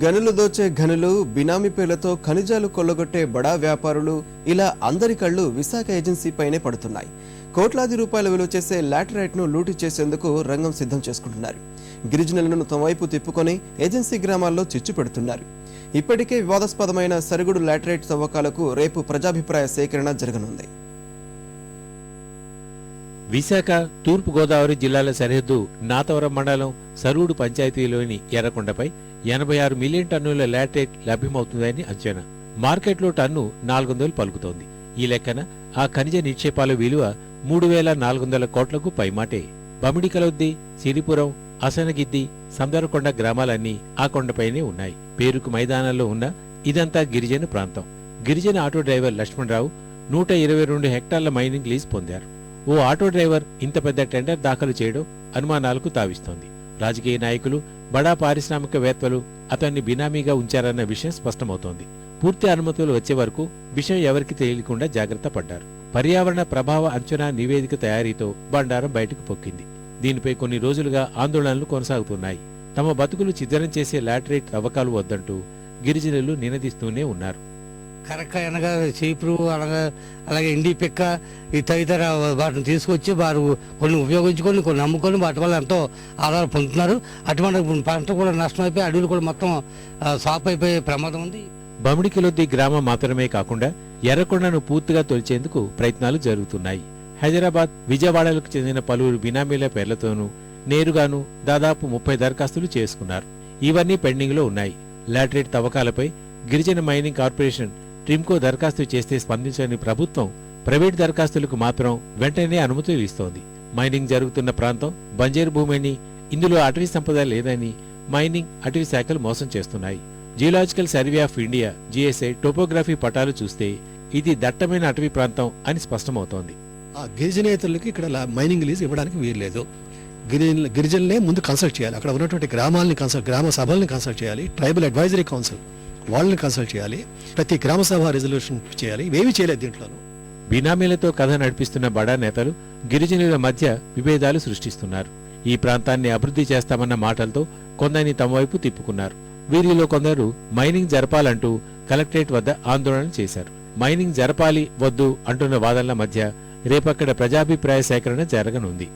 గనులు దోచే ఘనులు, బినామీ పేర్లతో ఖనిజాలు కొల్లగొట్టే బడా వ్యాపారులు, ఇలా అందరి కళ్ళు విశాఖ ఏజెన్సీపైనే పడుతున్నాయి. కోట్లాది రూపాయల విలువ చేసే లాటరైట్ను లూటీ చేసేందుకు రంగం సిద్ధం చేసుకుంటున్నారు. గిరిజనులను తమ వైపు తిప్పుకొని ఏజెన్సీ గ్రామాల్లో చిచ్చు పెడుతున్నారు. ఇప్పటికే వివాదాస్పదమైన సరుగుడు లాటరైట్ తవ్వకాలకు రేపు ప్రజాభిప్రాయ సేకరణ జరగనుంది. విశాఖ తూర్పు గోదావరి జిల్లాల సరిహద్దు నాతవరం మండలం సరుగుడు పంచాయతీలోని ఎర్రకొండపై 86 మిలియన్ టన్నుల లాటరైట్ లభ్యమవుతుందని అంచనా. మార్కెట్లో టన్ను 400 పలుకుతోంది. ఈ లెక్కన ఆ ఖనిజ నిక్షేపాల విలువ 3,400 కోట్లకు పైమాటే. బమిడికలొద్ది, సిరిపురం, అసనగిద్ది, సందరకొండ గ్రామాలన్నీ ఆ కొండపైనే ఉన్నాయి. పేరుకు మైదానాల్లో ఉన్న ఇదంతా గిరిజన ప్రాంతం. గిరిజన ఆటో డ్రైవర్ లక్ష్మణరావు 122 హెక్టార్ల మైనింగ్ లీజ్ పొందారు. ఓ ఆటో డ్రైవర్ ఇంత పెద్ద టెండర్ దాఖలు చేయడం అనుమానాలకు తావిస్తోంది. రాజకీయ నాయకులు, బడా పారిశ్రామికవేత్తలు అతన్ని బినామీగా ఉంచారన్న విషయం స్పష్టమవుతోంది. పూర్తి అనుమతులు వచ్చే వరకు విషయం ఎవరికి తెలియకుండా జాగ్రత్త పడ్డారు. పర్యావరణ ప్రభావ అంచనా నివేదిక తయారీతో బండారం బయటకు పొక్కింది. దీనిపై కొన్ని రోజులుగా ఆందోళనలు కొనసాగుతున్నాయి. తమ బతుకులు ఛిద్రం చేసే లాటరైట్ తవ్వకాలు వద్దంటూ గిరిజనులు నినదిస్తూనే ఉన్నారు. కరక్క అనగా చీపురు అలాగే ఇండి పిక్క ఈ తదితర వాటిని తీసుకొచ్చి వారు కొన్ని ఉపయోగించుకొని కొన్ని అమ్ముకొని వాటి వల్ల ఎంతో ఆధారం పొందుతున్నారు. అటువంటి పంట కూడా నష్టం అయిపోయి అడవులు కూడా మొత్తం సాప్ అయిపోయే ప్రమాదం ఉంది. బమిడికిలొద్ది గ్రామం మాత్రమే కాకుండా ఎర్రకొండను పూర్తిగా తొలిచేందుకు ప్రయత్నాలు జరుగుతున్నాయి. హైదరాబాద్, విజయవాడలకు చెందిన పలువురు బినామీల పేర్లతోనూ నేరుగాను దాదాపు 30 దరఖాస్తులు చేసుకున్నారు. ఇవన్నీ పెండింగ్లో ఉన్నాయి. లాటరైట్ తవ్వకాలపై గిరిజన మైనింగ్ కార్పొరేషన్ ట్రిమ్కో దరఖాస్తు చేస్తే స్పందించని ప్రభుత్వం ప్రైవేట్ దరఖాస్తులకు మాత్రం వెంటనే అనుమతులు ఇస్తోంది. మైనింగ్ జరుగుతున్న ప్రాంతం బంజరు భూమిని, ఇందులో అటవీ సంపద లేదని మైనింగ్, అటవీ శాఖలు మోసం చేస్తున్నాయి. Geological survey of India GSI topography పటాలు చూస్తే ఇది దట్టమైన అటవీ ప్రాంతం అని స్పష్టమవుతోంది. గిరిజనేతరులకి ఇక్కడ మైనింగ్ లీజ్ ఇవ్వడానికి వీల్లేదు. గిరిజనులే ముందు కన్సల్ట్ చేయాలి. అక్కడ ఉన్నటువంటి గ్రామ సభల్ని కన్సల్ట్ చేయాలి. ట్రైబల్ అడ్వైజరీ కౌన్సిల్ వాళ్ళని కన్సల్ట్ చేయాలి. ప్రతి గ్రామ సభ రెజల్యూషన్ చేయాలి. ఇవేమీ చేయలేదు. దీంట్లోనూ బినామీలతో కథ నడిపిస్తున్న బడా నేతలు గిరిజనుల మధ్య విభేదాలు సృష్టిస్తున్నారు. ఈ ప్రాంతాన్ని అభివృద్ధి చేస్తామన్న మాటలతో కొందరిని తమ వైపు తిప్పుకున్నారు. వీరిలో కొందరు మైనింగ్ జరపాలంటూ కలెక్టరేట్ వద్ద ఆందోళన చేశారు. మైనింగ్ జరపాలి వద్దు అంటున్న వాదనల మధ్య రేపక్కడ ప్రజాభిప్రాయ సేకరణ జరగనుంది.